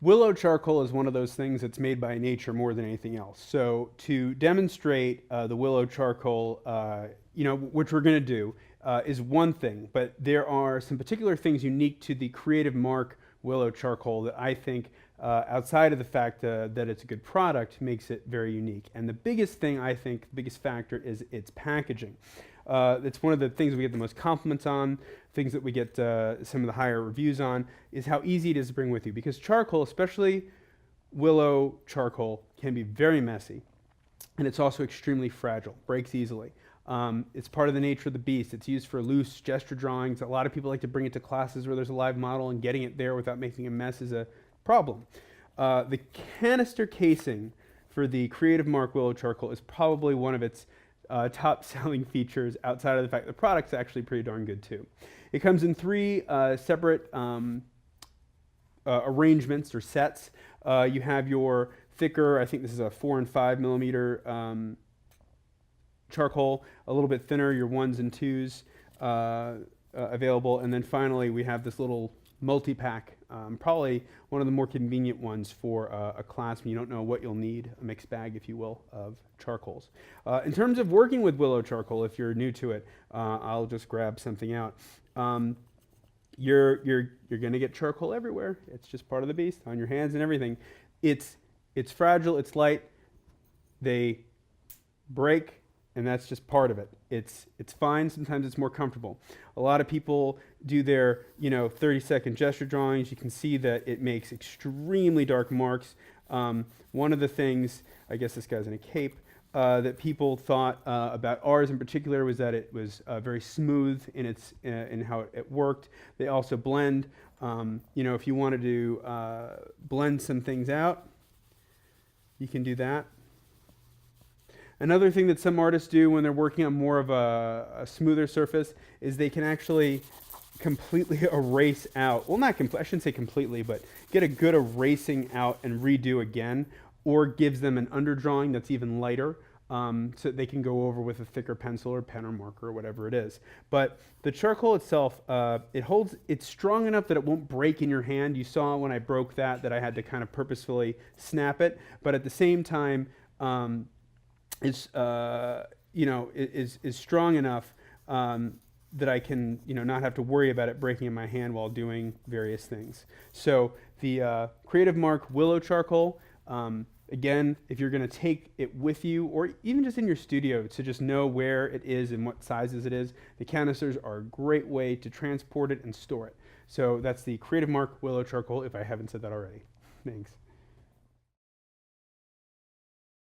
Willow charcoal is one of those things that's made by nature more than anything else. So to demonstrate the willow charcoal, which we're going to do, is one thing. But there are some particular things unique to the Creative Mark Willow Charcoal that I think, outside of the fact that it's a good product, makes it very unique. And the biggest thing, I think, the biggest factor is its packaging. It's one of the things we get the most compliments on, things that we get some of the higher reviews on, is how easy it is to bring with you. Because charcoal, especially willow charcoal, can be very messy. And it's also extremely fragile, breaks easily. It's part of the nature of the beast. It's used for loose gesture drawings. A lot of people like to bring it to classes where there's a live model, and getting it there without making a mess is a problem. The canister casing for the Creative Mark Willow Charcoal is probably one of its top selling features, outside of the fact the product's actually pretty darn good too. It comes in three separate arrangements or sets. You have your thicker, I think this is a 4 and 5 millimeter charcoal, a little bit thinner, your 1s and 2s available, and then finally we have this little multi-pack, probably one of the more convenient ones for a class when you don't know what you'll need, a mixed bag, if you will, of charcoals. In terms of working with willow charcoal, if you're new to it, I'll just grab something out. You're going to get charcoal everywhere. It's just part of the beast, on your hands and everything. It's fragile, it's light, they break, and that's just part of it. It's fine. Sometimes it's more comfortable. A lot of people do their 30-second gesture drawings. You can see that it makes extremely dark marks. One of the things, I guess this guy's in a cape, that people thought about ours in particular was that it was very smooth in how it worked. They also blend. If you wanted to blend some things out, you can do that. Another thing that some artists do when they're working on more of a smoother surface is they can actually completely erase out, well, not I shouldn't say completely, but get a good erasing out and redo again, or gives them an underdrawing that's even lighter, so that they can go over with a thicker pencil or pen or marker or whatever it is. But the charcoal itself, it's strong enough that it won't break in your hand. You saw when I broke that I had to kind of purposefully snap it, but at the same time, is strong enough that I can not have to worry about it breaking in my hand while doing various things. So the Creative Mark Willow Charcoal, again, if you're going to take it with you, or even just in your studio to just know where it is and what sizes it is, the canisters are a great way to transport it and store it. So that's the Creative Mark Willow Charcoal, if I haven't said that already. Thanks.